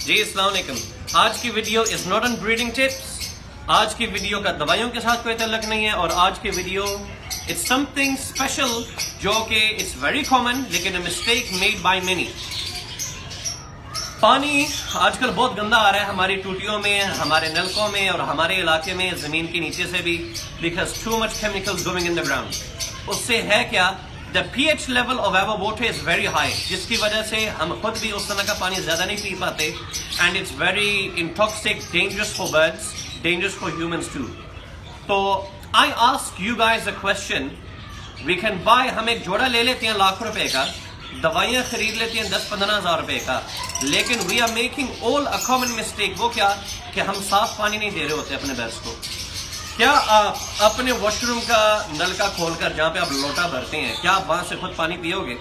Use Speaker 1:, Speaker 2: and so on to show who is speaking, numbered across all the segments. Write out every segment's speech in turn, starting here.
Speaker 1: جی السلام علیکم. آج کی video is not on breeding tips. آج کی ویڈیو کا دوائیوں کے ساتھ کوئی تعلق نہیں ہے، اور آج کی video it's something special جو کہ اٹس ویری کامن لیکن a mistake made by many. پانی آج کل بہت گندا آ رہا ہے ہماری ٹوٹیوں میں، ہمارے نلکوں میں اور ہمارے علاقے میں زمین کے نیچے سے بھی، because too much chemicals going in the ground. اس سے ہے کیا، the pH level of our water is very high، جس کی وجہ سے ہم خود بھی اس طرح کا پانی زیادہ نہیں پی پاتے، and it's very intoxic, dangerous for birds, dangerous for humans too. تو I ask you guys a question. We can buy، ہم ایک جوڑا لے لیتے ہیں لاکھ روپے کا، دوائیاں خرید لیتے ہیں 10-15 ہزار روپے کا، لیکن we are making all a common mistake. وہ کیا کہ ہم صاف پانی نہیں دے رہے ہوتے اپنے برڈز کو. کیا آپ اپنے واش روم کا نلکا کھول کر جہاں پہ آپ لوٹا بھرتے ہیں، کیا آپ وہاں سے خود پانی پیو گے؟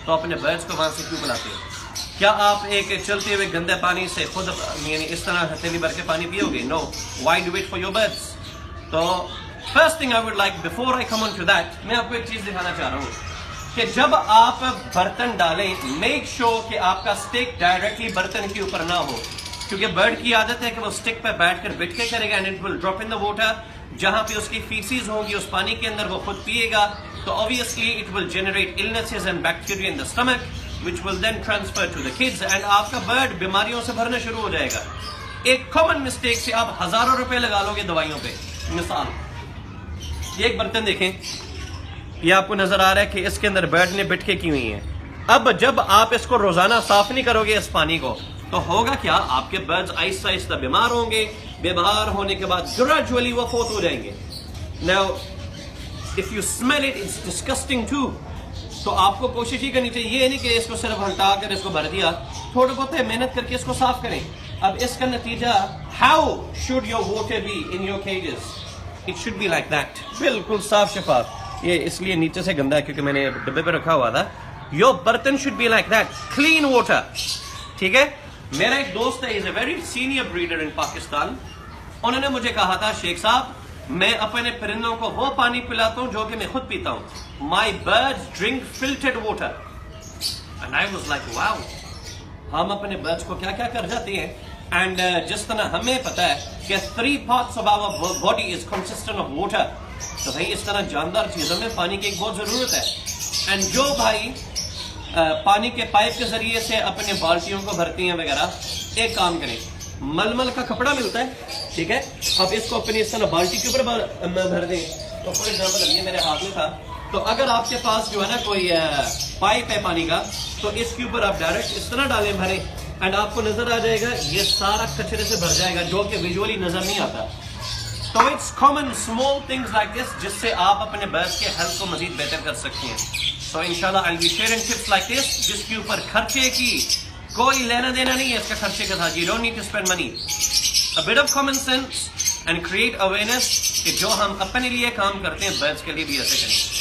Speaker 1: تو اپنے برڈز کو وہاں سے کیوں پلاتے ہیں؟ کیا آپ ایک چلتے ہوئے گندے پانی سے خود یعنی اس طرح ہتھیلی بھر کے پانی پیو گے؟ No. Why do it for your birds? تو first thing I would like before I come on to that, میں آپ کو ایک چیز دکھانا چاہ رہا ہوں کہ جب آپ برتن ڈالیں میک شور کہ آپ کا اسٹک ڈائریکٹلی برتن کے اوپر نہ ہو، کیونکہ برڈ کی عادت ہے کہ وہ اسٹک پہ بیٹھ کر بٹ کے کرے گا and it will drop in the water. جہاں پہ اس کی فیسیز ہوں گی اس پانی کے اندر وہ خود پیے گا، تو obviously it will generate illnesses and bacteria in the stomach which will then transfer to the kids and آپ کا برڈ بیماریوں سے بھرنا شروع ہو جائے گا. ایک کامن مسٹیک سے آپ ہزاروں روپے لگا لو گے دوائیوں پہ. مثال، یہ ایک برتن دیکھیں، یہ آپ کو نظر آ رہا ہے کہ اس کے اندر برڈ نے بٹکے کی ہوئی ہیں. اب جب آپ اس کو روزانہ صاف نہیں کرو گے اس پانی کو، تو ہوگا کیا، آپ کے برڈز آہستہ آہستہ بیمار ہوں گے، بیمار ہونے کے بعد گریجولی وہ فوت ہو جائیں گے. Now if you smell it, it's disgusting too. تو آپ کو کوشش ہی کرنی چاہیے، یہ نہیں کہ اس کو صرف ہٹا کر اس کو بھر دیا، تھوڑا بہت محنت کر کے اس کو صاف کریں. اب اس کا نتیجہ، how should your water be in your cages? It should be like that، بالکل صاف شفاف. یہ اس لیے نیچے سے گندا ہے کیونکہ میں نے ڈبے پہ رکھا ہوا تھا. your برتن should be like that، clean water. ٹھیک ہے. میرا ایک دوست ہے، از اے ویری سینئر بریڈر ان پاکستان. انہوں نے مجھے کہا تھا، شیخ صاحب میں اپنے پرندوں کو وہ پانی پلاتا ہوں جو کہ میں خود پیتا ہوں. My birds drink filtered water. And I was like wow, ہم اپنے برڈز کو کیا کیا کر جاتے ہیں. اینڈ جس طرح ہمیں پتا ہے کہ 3 parts of our body is consistent of water، تو بھائی اس طرح جاندار چیزوں میں پانی کی ایک بہت ضرورت ہے. اینڈ جو بھائی پانی کے پائپ کے ذریعے سے اپنے بالٹیوں کو بھرتی ہیں وغیرہ، ایک کام کریں، ململ کا کپڑا ملتا ہے، ٹھیک ہے، اب اس کو اپنی اس طرح بالٹی کے اوپر بھر دیں. تو فار ایگزامپل یہ میرے ہاتھ میں تھا، تو اگر آپ کے پاس جو ہے نا کوئی پائپ ہے پانی کا، تو اس کے اوپر آپ ڈائریکٹ اس طرح ڈالیں بھریں، اینڈ آپ کو نظر آ جائے گا یہ سارا کچرے سے بھر جائے گا جو کہ ویژولی نظر نہیں آتا. تو it's common small things like this جس سے آپ اپنے برڈز کے ہیلتھ کو مزید بہتر کر سکتے ہیں. سو انشاءاللہ I'll be sharing tips like this جس کے اوپر خرچے کی کوئی لینا دینا نہیں ہے اس کے خرچے کے ساتھ. You don't need to spend money. A bit of common sense and create awareness کہ جو ہم اپنے لیے کام کرتے ہیں برڈز کے لیے بھی ایسے کریں.